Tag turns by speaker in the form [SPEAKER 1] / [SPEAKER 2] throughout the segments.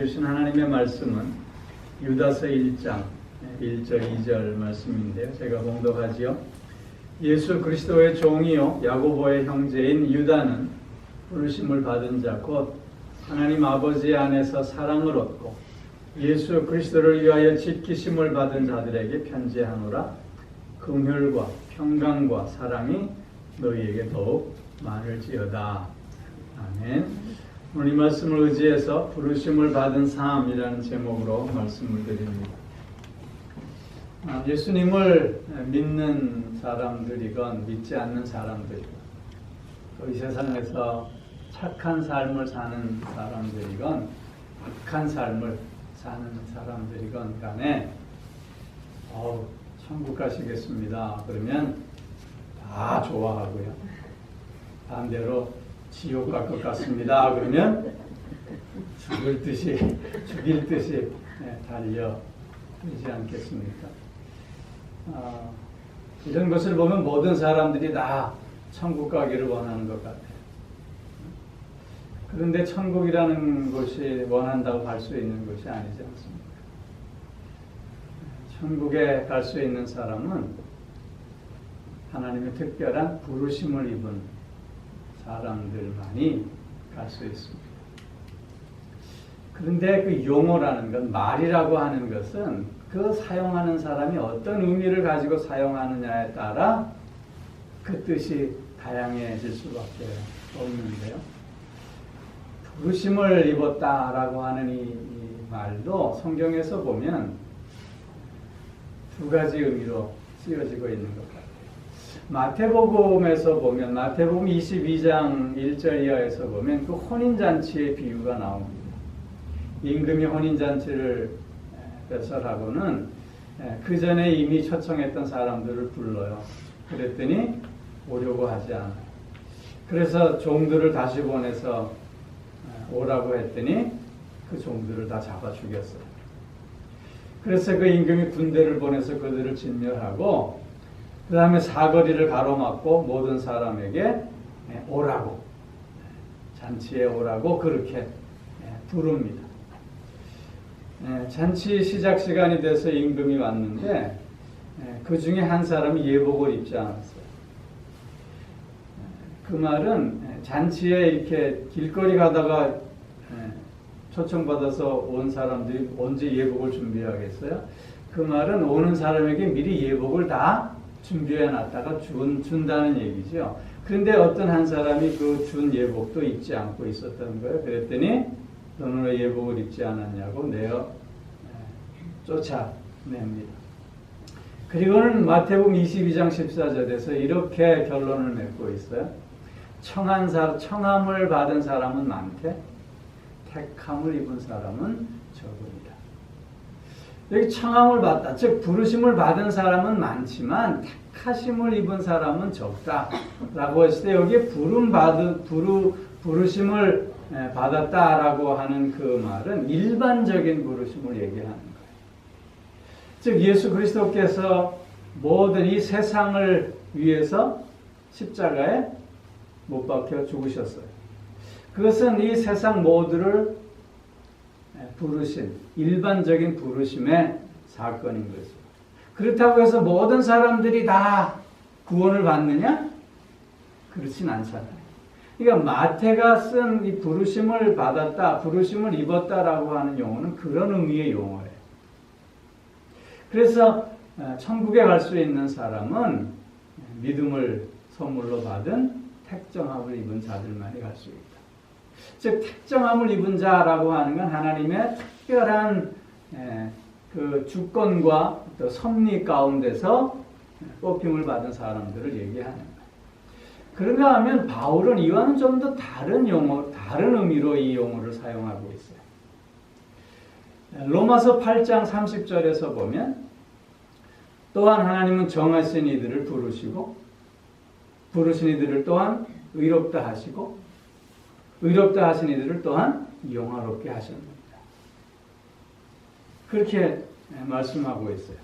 [SPEAKER 1] 주신 하나님의 말씀은 유다서 1장 1절 2절 말씀인데요. 제가 봉독하지요. 예수 그리스도의 종이요 야고보의 형제인 유다는 부르심을 받은 자 곧 하나님 아버지 안에서 사랑을 얻고 예수 그리스도를 위하여 지키심을 받은 자들에게 편지하노라. 긍휼과 평강과 사랑이 너희에게 더욱 많을지어다. 아멘. 오늘 이 말씀을 의지해서 부르심을 받은 삶이라는 제목으로 말씀을 드립니다. 예수님을 믿는 사람들이건 믿지 않는 사람들이건 또 이 세상에서 착한 삶을 사는 사람들이건 악한 삶을 사는 사람들이건 간에 천국 가시겠습니다. 그러면 다 좋아하고요. 반대로 지옥 갈 것 같습니다. 그러면 죽일 듯이 달려들지 않겠습니까? 이런 것을 보면 모든 사람들이 다 천국 가기를 원하는 것 같아요. 그런데 천국이라는 것이 원한다고 갈 수 있는 것이 아니지 않습니까? 천국에 갈 수 있는 사람은 하나님의 특별한 부르심을 입은 사람들만이 갈 수 있습니다. 그런데 그 용어라는 건, 말이라고 하는 것은 그 사용하는 사람이 어떤 의미를 가지고 사용하느냐에 따라 그 뜻이 다양해질 수밖에 없는데요. 부르심을 입었다라고 하는 이 말도 성경에서 보면 두 가지 의미로 쓰여지고 있는 것 같아요. 마태복음에서 보면, 마태복음 22장 1절 이하에서 보면 그 혼인잔치의 비유가 나옵니다. 임금이 혼인잔치를 배설하고는 그 전에 이미 초청했던 사람들을 불러요. 그랬더니 오려고 하지 않아요. 그래서 종들을 다시 보내서 오라고 했더니 그 종들을 다 잡아 죽였어요. 그래서 그 임금이 군대를 보내서 그들을 진멸하고 그 다음에 사거리를 가로막고 모든 사람에게 오라고, 잔치에 오라고 그렇게 부릅니다. 잔치 시작 시간이 돼서 임금이 왔는데 그 중에 한 사람이 예복을 입지 않았어요. 그 말은 잔치에 이렇게 길거리 가다가 초청받아서 온 사람들이 언제 예복을 준비하겠어요? 그 말은 오는 사람에게 미리 예복을 다 준비해 놨다가 준다는 얘기죠. 그런데 어떤 한 사람이 그 준 예복도 입지 않고 있었던 거예요. 그랬더니 너는 왜 예복을 입지 않았냐고 내어 쫓아냅니다. 그리고는 마태복음 22장 14절에서 이렇게 결론을 맺고 있어요. 청함을 받은 사람은 많되 택함을 입은 사람은 적으리라. 여기 청함을 받다, 즉 부르심을 받은 사람은 많지만 택하심을 입은 사람은 적다라고 했을 때 여기에 부르심을 받았다라고 하는 그 말은 일반적인 부르심을 얘기하는 거예요. 즉 예수 그리스도께서 모든 이 세상을 위해서 십자가에 못 박혀 죽으셨어요. 그것은 이 세상 모두를 부르신 일반적인 부르심의 사건인 거죠. 그렇다고 해서 모든 사람들이 다 구원을 받느냐? 그렇진 않잖아요. 그러니까 마태가 쓴 이 부르심을 받았다, 부르심을 입었다라고 하는 용어는 그런 의미의 용어예요. 그래서 천국에 갈 수 있는 사람은 믿음을 선물로 받은 택정함을 입은 자들만이 갈 수 있다. 즉 택정함을 입은 자라고 하는 건 하나님의 특별한 그 주권과 또 섭리 가운데서 뽑힘을 받은 사람들을 얘기하는 거예요. 그런가 하면 바울은 이와는 좀 더 다른 용어, 다른 의미로 이 용어를 사용하고 있어요. 로마서 8장 30절에서 보면 또한 하나님은 정하신 이들을 부르시고 부르신 이들을 또한 의롭다 하시고 의롭다 하신 이들을 또한 영화롭게 하셨습니다. 그렇게 말씀하고 있어요.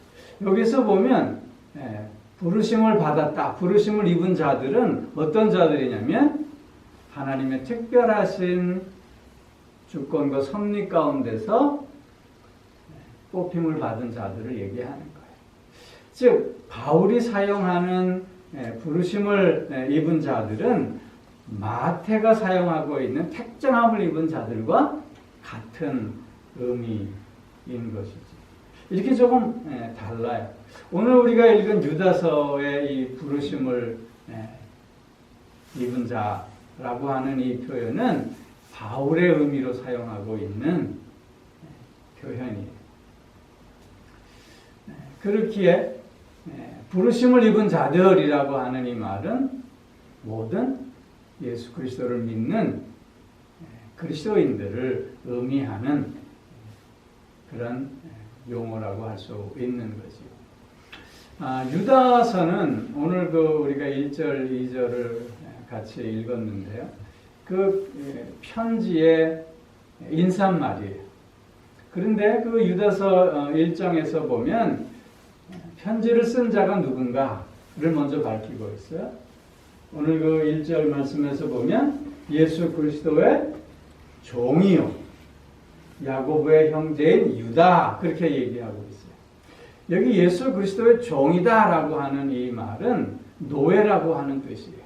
[SPEAKER 1] 여기서 보면 부르심을 받았다, 부르심을 입은 자들은 어떤 자들이냐면 하나님의 특별하신 주권과 섭리 가운데서 뽑힘을 받은 자들을 얘기하는 거예요. 즉 바울이 사용하는 부르심을 입은 자들은 마태가 사용하고 있는 택정함을 입은 자들과 같은 의미인 것이지. 이렇게 조금 달라요. 오늘 우리가 읽은 유다서의 이 부르심을 입은 자라고 하는 이 표현은 바울의 의미로 사용하고 있는 표현이에요. 그렇기에 부르심을 입은 자들이라고 하는 이 말은 모든 예수 그리스도를 믿는 그리스도인들을 의미하는 그런 용어라고 할 수 있는 거죠. 유다서는 오늘 우리가 1절, 2절을 같이 읽었는데요. 그 편지의 인사말이에요. 그런데 그 유다서 1장에서 보면 편지를 쓴 자가 누군가를 먼저 밝히고 있어요. 오늘 그 1절 말씀에서 보면 예수 그리스도의 종이요 야고보의 형제인 유다 그렇게 얘기하고 있어요. 여기 예수 그리스도의 종이다라고 하는 이 말은 노예라고 하는 뜻이에요.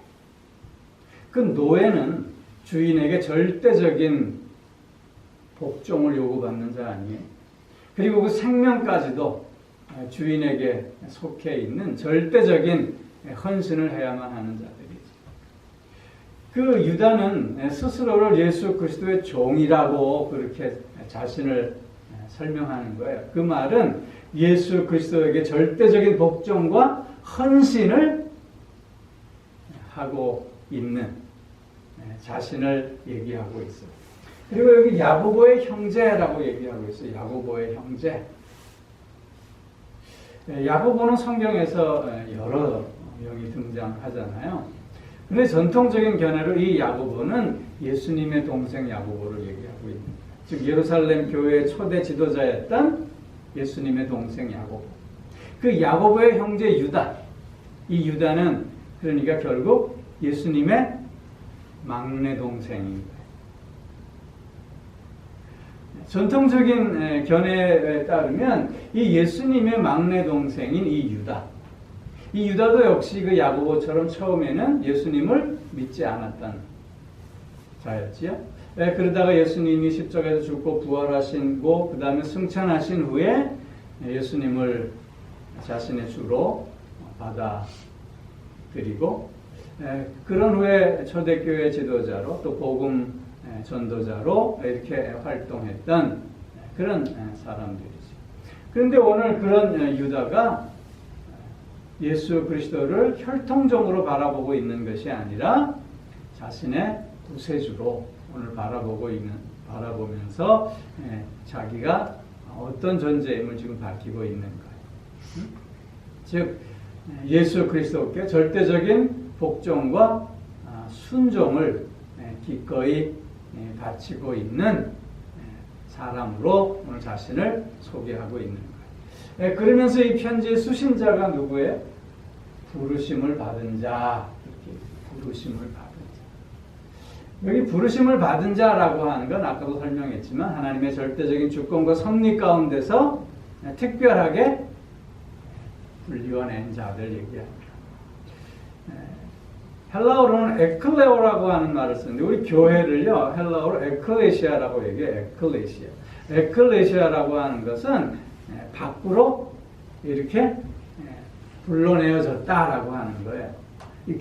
[SPEAKER 1] 그 노예는 주인에게 절대적인 복종을 요구받는 자 아니에요. 그리고 그 생명까지도 주인에게 속해 있는 절대적인 헌신을 해야만 하는 자들이죠. 그 유다는 스스로를 예수 그리스도의 종이라고 그렇게 자신을 설명하는 거예요. 그 말은 예수 그리스도에게 절대적인 복종과 헌신을 하고 있는 자신을 얘기하고 있어요. 그리고 여기 야고보의 형제라고 얘기하고 있어요. 야고보의 형제. 야고보는 성경에서 여러 명이 등장하잖아요. 그런데 전통적인 견해로 이 야고보는 예수님의 동생 야고보를 얘기하고 있는 거예요. 즉 예루살렘 교회의 초대 지도자였던 예수님의 동생 야고보. 그 야고보의 형제 유다. 이 유다는 그러니까 결국 예수님의 막내 동생인 거예요. 전통적인 견해에 따르면 이 예수님의 막내 동생인 이 유다. 이 유다도 역시 그 야고보처럼 처음에는 예수님을 믿지 않았던 자였지요. 그러다가 예수님이 십자가에서 죽고 부활하시고 그 다음에 승천하신 후에 예수님을 자신의 주로 받아들이고 그런 후에 초대교회 지도자로 또 복음 전도자로 이렇게 활동했던 그런 사람들이죠. 그런데 오늘 그런 유다가 예수 그리스도를 혈통적으로 바라보고 있는 것이 아니라 자신의 구세주로 오늘 바라보면서 자기가 어떤 존재임을 지금 밝히고 있는 거예요. 즉 예수 그리스도께 절대적인 복종과 순종을 기꺼이 바치고 있는 사람으로 오늘 자신을 소개하고 있는 거예요. 그러면서 이 편지의 수신자가 누구예요? 부르심을 받은 자. 이렇게 부르심을 받은 자. 여기 부르심을 받은 자라고 하는 건 아까도 설명했지만 하나님의 절대적인 주권과 섭리 가운데서 특별하게 분리어낸 자들 얘기합니다. 헬라어로는 에클레오라고 하는 말을 쓰는데 우리 교회를요 헬라어로 에클레시아라고 얘기해요. 에클레시아라고 하는 것은 밖으로 이렇게 불러내어졌다라고 하는 거예요. 이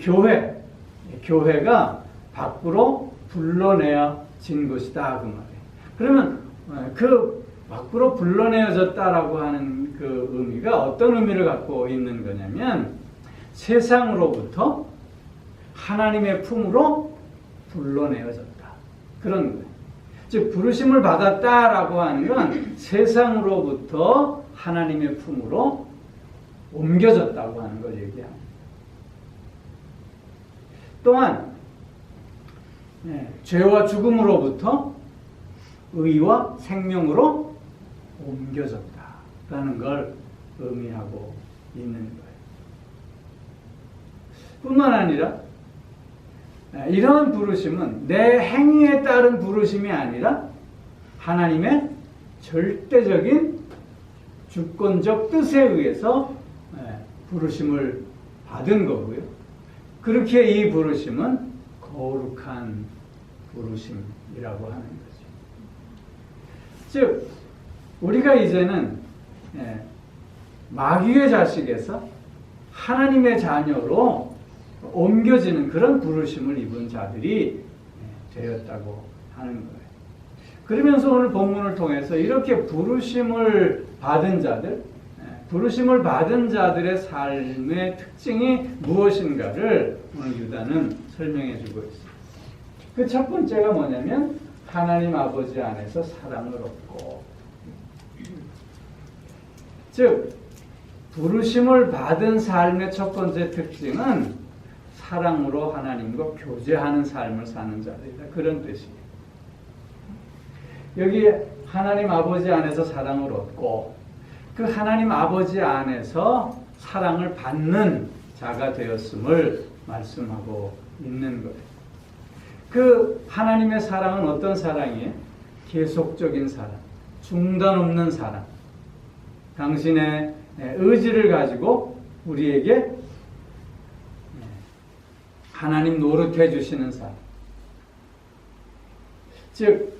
[SPEAKER 1] 교회가 밖으로 불러내어진 것이다 그 말이에요. 그러면 그 밖으로 불러내어졌다라고 하는 그 의미가 어떤 의미를 갖고 있는 거냐면 세상으로부터 하나님의 품으로 불러내어졌다. 그런 거예요. 즉 부르심을 받았다라고 하는 건 세상으로부터 하나님의 품으로 옮겨졌다고 하는 걸 얘기합니다. 또한 죄와 죽음으로부터 의와 생명으로 옮겨졌다라는 걸 의미하고 있는 거예요. 뿐만 아니라 이러한 부르심은 내 행위에 따른 부르심이 아니라 하나님의 절대적인 주권적 뜻에 의해서 부르심을 받은 거고요. 그렇게 이 부르심은 거룩한 부르심이라고 하는 거죠. 즉 우리가 이제는 마귀의 자식에서 하나님의 자녀로 옮겨지는 그런 부르심을 입은 자들이 되었다고 하는 거예요. 그러면서 오늘 본문을 통해서 이렇게 부르심을 받은 자들, 부르심을 받은 자들의 삶의 특징이 무엇인가를 오늘 유다는 설명해 주고 있습니다. 그 첫 번째가 뭐냐면 하나님 아버지 안에서 사랑을 얻고, 즉 부르심을 받은 삶의 첫 번째 특징은 사랑으로 하나님과 교제하는 삶을 사는 자들이다. 그런 뜻이에요. 여기 하나님 아버지 안에서 사랑을 얻고 그 하나님 아버지 안에서 사랑을 받는 자가 되었음을 말씀하고 있는 거예요. 그 하나님의 사랑은 어떤 사랑이에요? 계속적인 사랑, 중단 없는 사랑. 당신의 의지를 가지고 우리에게 하나님 노릇해 주시는 사랑. 즉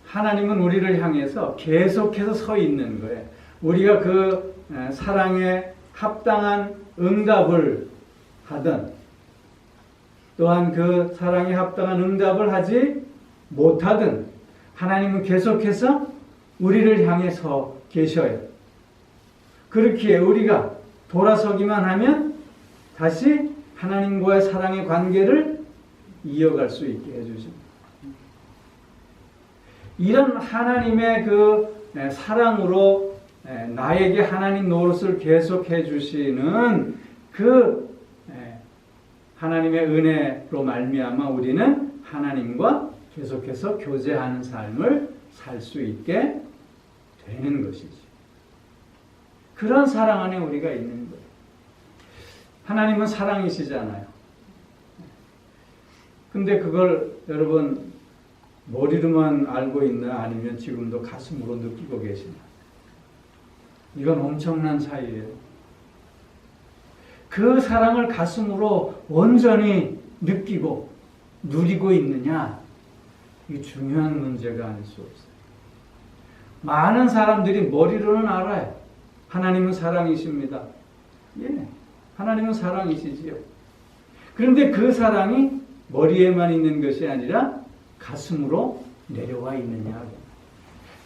[SPEAKER 1] 하나님은 우리를 향해서 계속해서 서 있는 거예요. 우리가 그 사랑에 합당한 응답을 하든 또한 그 사랑에 합당한 응답을 하지 못하든 하나님은 계속해서 우리를 향해서 계셔요. 그렇기에 우리가 돌아서기만 하면 다시 하나님과의 사랑의 관계를 이어갈 수 있게 해주십니다. 이런 하나님의 그 사랑으로 나에게 하나님 노릇을 계속해 주시는 그 하나님의 은혜로 말미암아 우리는 하나님과 계속해서 교제하는 삶을 살 수 있게 되는 것이지. 그런 사랑 안에 우리가 있는 거예요. 하나님은 사랑이시잖아요. 근데 그걸 여러분 머리로만 알고 있나 아니면 지금도 가슴으로 느끼고 계시나? 이건 엄청난 차이예요. 그 사랑을 가슴으로 온전히 느끼고 누리고 있느냐? 이게 중요한 문제가 아닐 수 없어요. 많은 사람들이 머리로는 알아요. 하나님은 사랑이십니다. 예, 하나님은 사랑이시지요. 그런데 그 사랑이 머리에만 있는 것이 아니라 가슴으로 내려와 있느냐.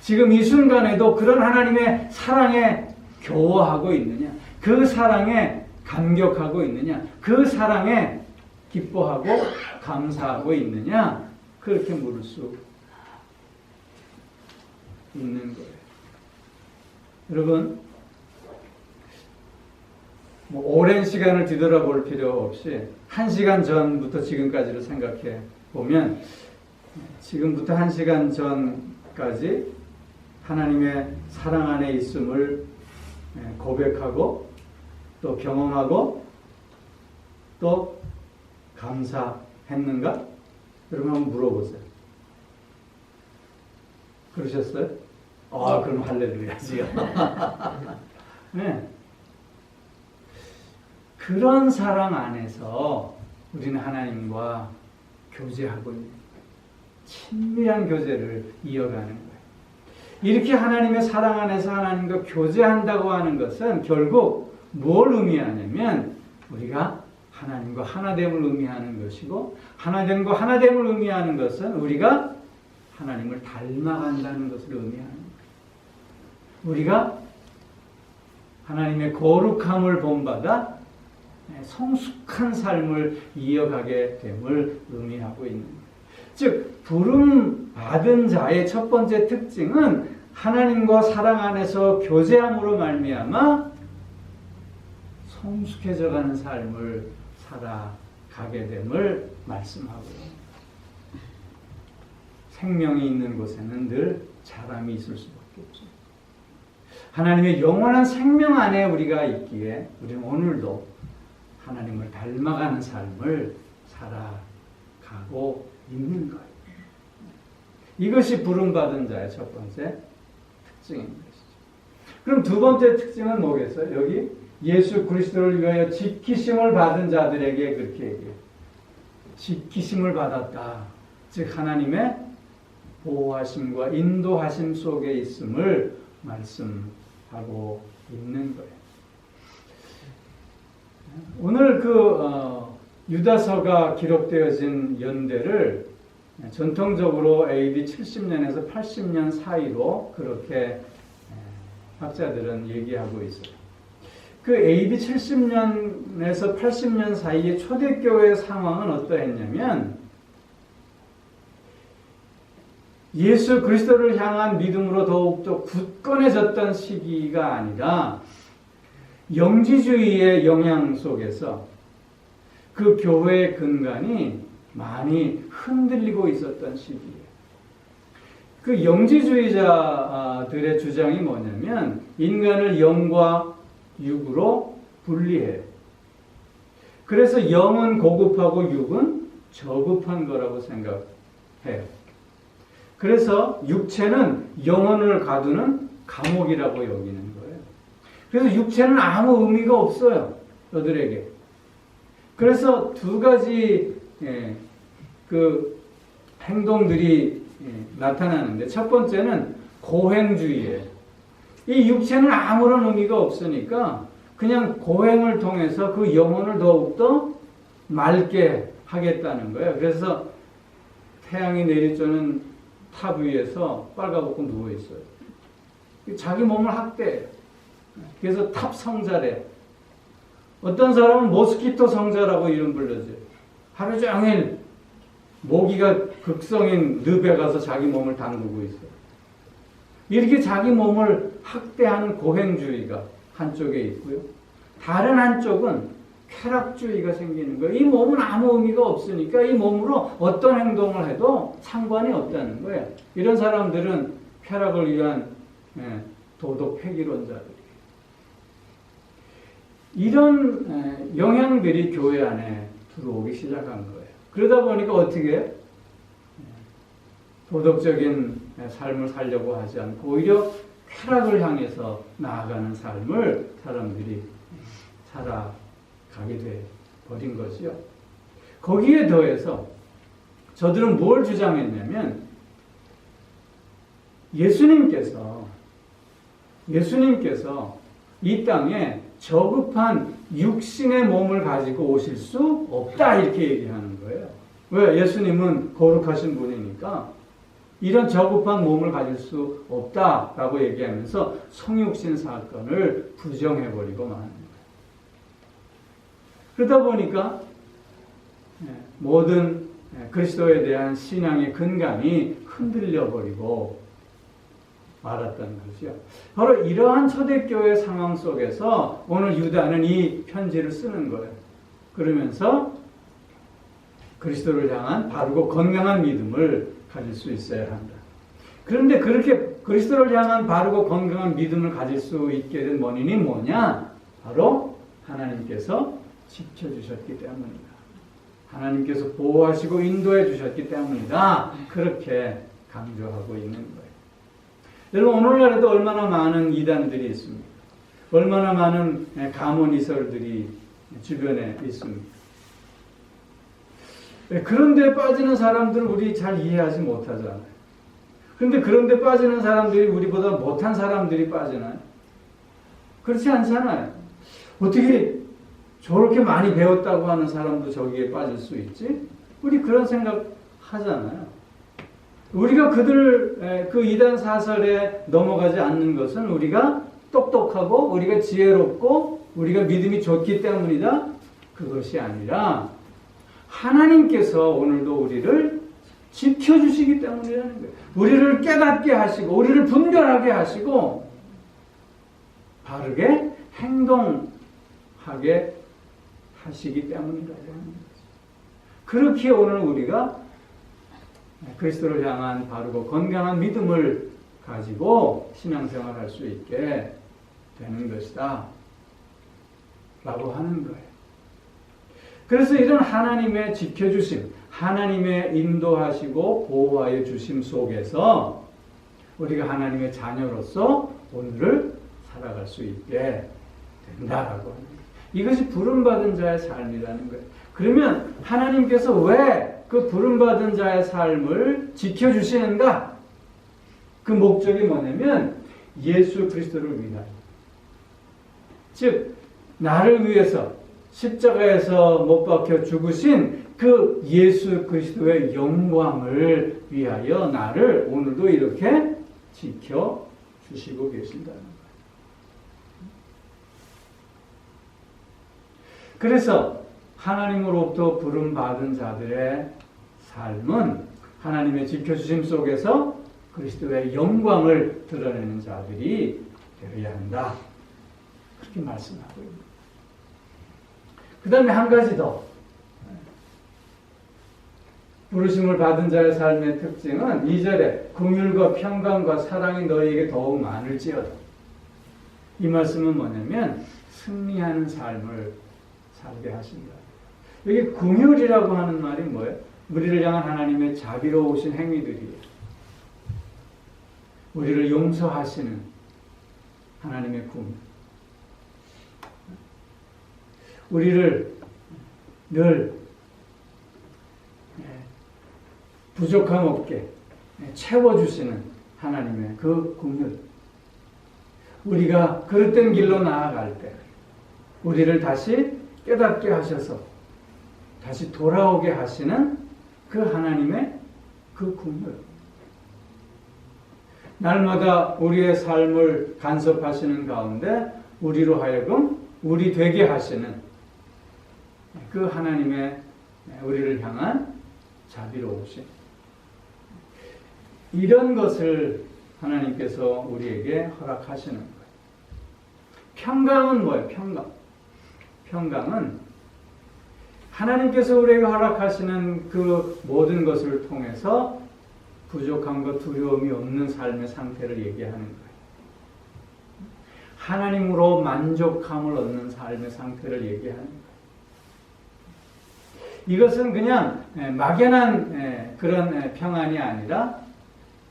[SPEAKER 1] 지금 이 순간에도 그런 하나님의 사랑에 교화하고 있느냐. 그 사랑에 감격하고 있느냐. 그 사랑에 기뻐하고 감사하고 있느냐. 그렇게 물을 수 있는 거예요. 여러분, 오랜 시간을 뒤돌아볼 필요 없이 1시간 전부터 지금까지를 생각해 보면 지금부터 1시간 전까지 하나님의 사랑 안에 있음을 고백하고 또 경험하고 또 감사했는가? 여러분 한번 물어보세요. 그러셨어요? 그럼 할렐루야지요. 네. 그런 사랑 안에서 우리는 하나님과 교제하고 있는 친밀한 교제를 이어가는 거예요. 이렇게 하나님의 사랑 안에서 하나님과 교제한다고 하는 것은 결국 뭘 의미하냐면 우리가 하나님과 하나됨을 의미하는 것이고 하나됨과 하나됨을 의미하는 것은 우리가 하나님을 닮아간다는 것을 의미하는 거예요. 우리가 하나님의 거룩함을 본받아 성숙한 삶을 이어가게 됨을 의미하고 있는 거예요. 즉 부름 받은 자의 첫 번째 특징은 하나님과 사랑 안에서 교제함으로 말미암아 성숙해져가는 삶을 살아가게 됨을 말씀하고요. 생명이 있는 곳에는 늘 자람이 있을 수밖에 없죠. 하나님의 영원한 생명 안에 우리가 있기에 우리는 오늘도 하나님을 닮아가는 삶을 살아가고 있는 거예요. 이것이 부름받은 자의 첫 번째 특징인 것이죠. 그럼 두 번째 특징은 뭐겠어요? 여기 예수 그리스도를 위하여 지키심을 받은 자들에게 그렇게 얘기해요. 지키심을 받았다. 즉 하나님의 보호하심과 인도하심 속에 있음을 말씀하고 있는 거예요. 오늘 유다서가 기록되어진 연대를 전통적으로 AD 70년에서 80년 사이로 그렇게 학자들은 얘기하고 있어요. 그 AD 70년에서 80년 사이의 초대교회의 상황은 어떠했냐면 예수 그리스도를 향한 믿음으로 더욱더 굳건해졌던 시기가 아니라 영지주의의 영향 속에서 그 교회의 근간이 많이 흔들리고 있었던 시기예요. 그 영지주의자들의 주장이 뭐냐면 인간을 영과 육으로 분리해요. 그래서 영은 고급하고 육은 저급한 거라고 생각해요. 그래서 육체는 영혼을 가두는 감옥이라고 여기는 거예요. 그래서 육체는 아무 의미가 없어요. 너들에게. 그래서 두 가지 그 행동들이 나타나는데 첫 번째는 고행주의예요. 이 육체는 아무런 의미가 없으니까 그냥 고행을 통해서 그 영혼을 더욱더 맑게 하겠다는 거예요. 그래서 태양이 내리쬐는 탑 위에서 빨가벗고 누워있어요. 자기 몸을 학대해요. 그래서 탑 성자래. 어떤 사람은 모스키토 성자라고 이름 불러줘요. 하루 종일 모기가 극성인 늪에 가서 자기 몸을 담그고 있어요. 이렇게 자기 몸을 학대하는 고행주의가 한쪽에 있고요. 다른 한쪽은 쾌락주의가 생기는 거예요. 이 몸은 아무 의미가 없으니까 이 몸으로 어떤 행동을 해도 상관이 없다는 거예요. 이런 사람들은 쾌락을 위한 도덕 폐기론자들이에요. 이런 영향들이 교회 안에 들어오기 시작한 거예요. 그러다 보니까 어떻게 해요? 도덕적인 삶을 살려고 하지 않고 오히려 쾌락을 향해서 나아가는 삶을 사람들이 살아가게 돼 버린 것이요. 거기에 더해서 저들은 뭘 주장했냐면 예수님께서 이 땅에 저급한 육신의 몸을 가지고 오실 수 없다 이렇게 얘기하는 거예요. 왜? 예수님은 거룩하신 분이니까 이런 저급한 몸을 가질 수 없다라고 얘기하면서 성육신 사건을 부정해버리고 마는 거예요. 그러다 보니까 모든 그리스도에 대한 신앙의 근간이 흔들려버리고 말았다는 것이요. 바로 이러한 초대교회 상황 속에서 오늘 유다는 이 편지를 쓰는 거예요. 그러면서 그리스도를 향한 바르고 건강한 믿음을 가질 수 있어야 한다. 그런데 그렇게 그리스도를 향한 바르고 건강한 믿음을 가질 수 있게 된 원인이 뭐냐? 바로 하나님께서 지켜주셨기 때문이다. 하나님께서 보호하시고 인도해 주셨기 때문이다. 그렇게 강조하고 있는 거예요. 여러분 오늘날에도 얼마나 많은 이단들이 있습니까? 얼마나 많은 가문이설들이 주변에 있습니다. 그런데 빠지는 사람들을 우리 잘 이해하지 못하잖아요. 그런데 그런데 빠지는 사람들이 우리보다 못한 사람들이 빠지나요? 그렇지 않잖아요. 어떻게 저렇게 많이 배웠다고 하는 사람도 저기에 빠질 수 있지? 우리 그런 생각 하잖아요. 우리가 그 이단 사설에 넘어가지 않는 것은 우리가 똑똑하고 우리가 지혜롭고 우리가 믿음이 좋기 때문이다. 그것이 아니라 하나님께서 오늘도 우리를 지켜주시기 때문이라는 거예요. 우리를 깨닫게 하시고 우리를 분별하게 하시고 바르게 행동하게 하시기 때문이라고 하는 거죠. 그렇게 오늘 우리가 그리스도를 향한 바르고 건강한 믿음을 가지고 신앙생활할 수 있게 되는 것이다 라고 하는 거예요. 그래서 이런 하나님의 지켜주심, 하나님의 인도하시고 보호하여 주심 속에서 우리가 하나님의 자녀로서 오늘을 살아갈 수 있게 된다라고 합니다. 이것이 부름받은 자의 삶이라는 거예요. 그러면 하나님께서 왜 그 부름받은 자의 삶을 지켜주시는가? 그 목적이 뭐냐면 예수 그리스도를 위하여, 즉 나를 위해서 십자가에서 못 박혀 죽으신 그 예수 그리스도의 영광을 위하여 나를 오늘도 이렇게 지켜주시고 계신다는 거예요. 그래서 하나님으로부터 부름받은 자들의 삶은 하나님의 지켜주심 속에서 그리스도의 영광을 드러내는 자들이 되어야 한다. 그렇게 말씀하고 있습니다. 그 다음에 한 가지 더. 부르심을 받은 자의 삶의 특징은 2절에 긍휼과 평강과 사랑이 너희에게 더욱 많을지어다. 이 말씀은 뭐냐면 승리하는 삶을 살게 하신다. 여기 긍휼이라고 하는 말이 뭐예요? 우리를 향한 하나님의 자비로우신 행위들이에요. 우리를 용서하시는 하나님의 긍휼. 우리를 늘 부족함 없게 채워주시는 하나님의 그 긍휼. 우리가 그릇된 길로 나아갈 때 우리를 다시 깨닫게 하셔서 다시 돌아오게 하시는 그 하나님의 그 긍휼. 날마다 우리의 삶을 간섭하시는 가운데 우리로 하여금 우리 되게 하시는 그 하나님의 우리를 향한 자비로우심. 이런 것을 하나님께서 우리에게 허락하시는 거예요. 평강은 뭐예요? 평강은 하나님께서 우리에게 허락하시는 그 모든 것을 통해서 부족함과 두려움이 없는 삶의 상태를 얘기하는 거예요. 하나님으로 만족함을 얻는 삶의 상태를 얘기하는 거예요. 이것은 그냥 막연한 그런 평안이 아니라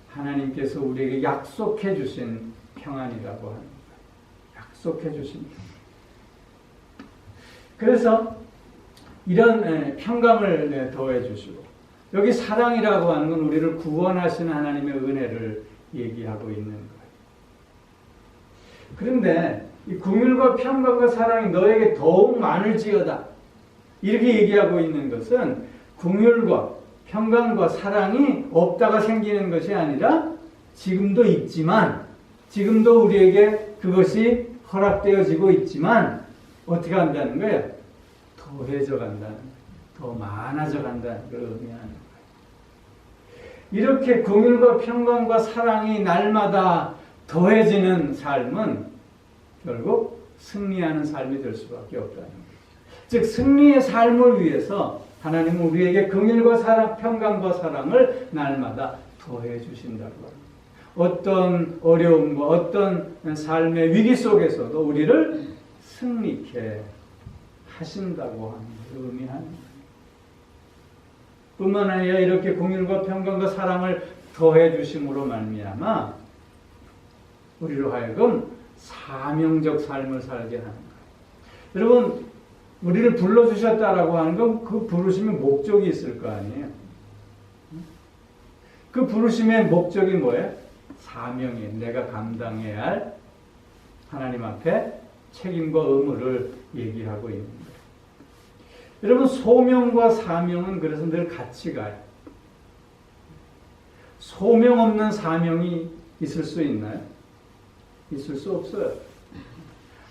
[SPEAKER 1] 하나님께서 우리에게 약속해 주신 평안이라고 합니다. 약속해 주신 평안. 그래서 이런 평강을 더해 주시고, 여기 사랑이라고 하는 건 우리를 구원하시는 하나님의 은혜를 얘기하고 있는 거예요. 그런데 이 긍휼과 평강과 사랑이 너에게 더욱 많을지어다, 이렇게 얘기하고 있는 것은 긍휼과 평강과 사랑이 없다가 생기는 것이 아니라 지금도 있지만, 지금도 우리에게 그것이 허락되어지고 있지만 어떻게 한다는 거예요? 더해져 간다는 거예요. 더 많아져 간다는 걸 의미하는 거예요. 이렇게 긍휼과 평강과 사랑이 날마다 더해지는 삶은 결국 승리하는 삶이 될 수밖에 없다는 거예요. 즉 승리의 삶을 위해서 하나님은 우리에게 긍휼과 사랑, 평강과 사랑을 날마다 더해 주신다고 합니다. 어떤 어려움과 어떤 삶의 위기 속에서도 우리를 승리케 하신다고 하는 것을 의미하는 거예요. 뿐만 아니라 이렇게 긍휼과 평강과 사랑을 더해 주심으로 말미암아 우리로 하여금 사명적 삶을 살게 하는 거예요. 여러분, 우리를 불러주셨다라고 하는 건 그 부르심의 목적이 있을 거 아니에요. 그 부르심의 목적이 뭐예요? 사명이에요. 내가 감당해야 할 하나님 앞에 책임과 의무를 얘기하고 있는 거예요. 여러분, 소명과 사명은 그래서 늘 같이 가요. 소명 없는 사명이 있을 수 있나요? 있을 수 없어요.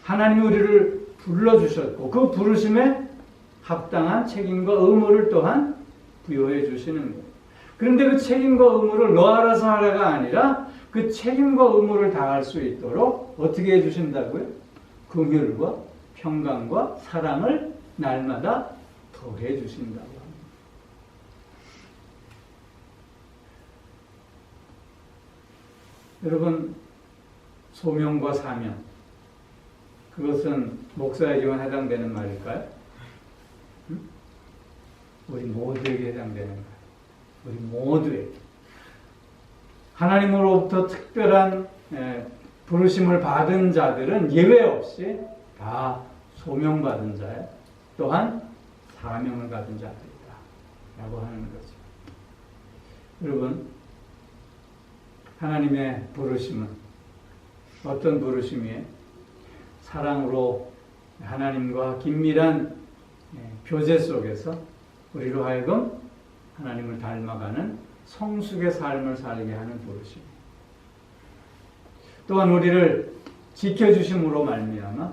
[SPEAKER 1] 하나님이 우리를 불러주셨고 그 부르심에 합당한 책임과 의무를 또한 부여해 주시는 거예요. 그런데 그 책임과 의무를 너 알아서 하라가 아니라 그 책임과 의무를 다할 수 있도록 어떻게 해 주신다고요? 긍휼과 평강과 사랑을 날마다 더해 주신다고 합니다. 여러분, 소명과 사명, 그것은 목사에게만 해당되는 말일까요? 우리 모두에게 해당되는 거예요. 우리 모두에게. 하나님으로부터 특별한 부르심을 받은 자들은 예외 없이 다 소명받은 자예요. 또한 사명을 받은 자들이다 라고 하는 거죠. 여러분, 하나님의 부르심은 어떤 부르심이에요? 사랑으로 하나님과 긴밀한 교제 속에서 우리로 하여금 하나님을 닮아가는 성숙의 삶을 살게 하는 부르심이에요. 또한 우리를 지켜주심으로 말미암아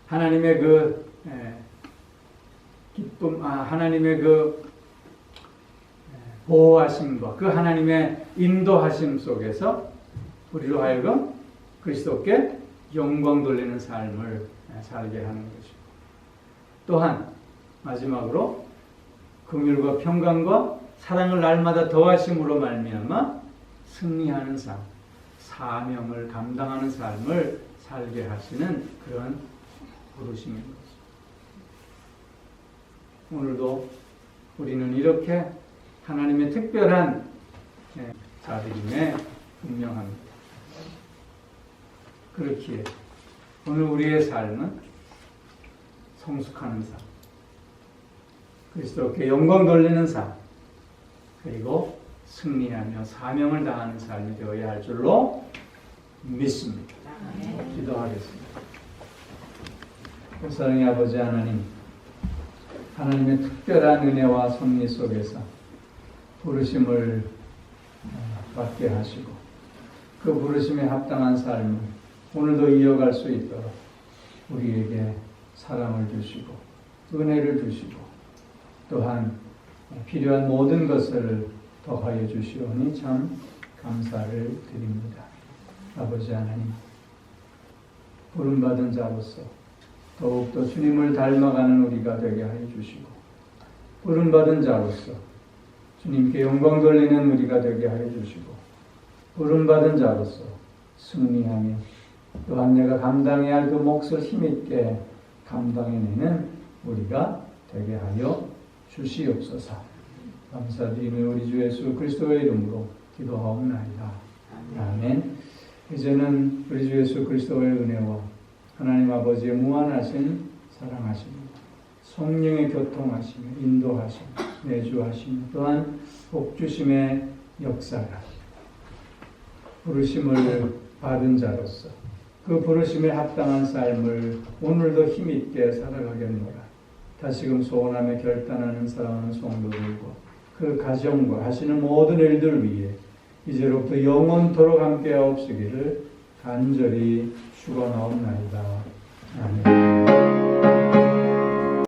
[SPEAKER 1] 하나님의 그 기쁨, 하나님의 그 보호하심과 그 하나님의 인도하심 속에서 우리로 하여금 그리스도께 영광 돌리는 삶을 살게 하는 것이고, 또한 마지막으로 긍휼과 평강과 사랑을 날마다 더하심으로 말미암아 승리하는 삶, 사명을 감당하는 삶을 살게 하시는 그런 부르심인 거죠. 오늘도 우리는 이렇게 하나님의 특별한 자들임에 분명합니다. 그렇기에 오늘 우리의 삶은 성숙하는 삶, 그리스도께 영광 돌리는 삶, 그리고 승리하며 사명을 다하는 삶이 되어야 할 줄로 믿습니다. 기도하겠습니다. 사랑의 아버지 하나님, 하나님의 특별한 은혜와 섭리 속에서 부르심을 받게 하시고 그 부르심에 합당한 삶을 오늘도 이어갈 수 있도록 우리에게 사랑을 주시고 은혜를 주시고 또한 필요한 모든 것을 더하여 주시오니 참 감사를 드립니다. 아버지 하나님, 부름받은 자로서 더욱더 주님을 닮아가는 우리가 되게 하여 주시고 부름받은 자로서 주님께 영광 돌리는 우리가 되게 하여 주시고 부름받은 자로서 승리하며 또한 내가 감당해야 할 그 몫을 힘있게 감당해내는 우리가 되게 하여 주시옵소서. 감사드리며 우리 주 예수 그리스도의 이름으로 기도하옵나이다. 아멘. 이제는 우리 주 예수 그리스도의 은혜와 하나님 아버지의 무한하신 사랑하심, 성령의 교통하심, 인도하심, 내주하심, 또한 복주심의 역사가 부르심을 받은 자로서 그 부르심에 합당한 삶을 오늘도 힘있게 살아가겠노라. 다시금 소원하며 결단하는 사랑하는 성도들과 그 가정과 하시는 모든 일들 위에 이제로부터 영원토록 함께하옵시기를 간절히 축원하옵나이다.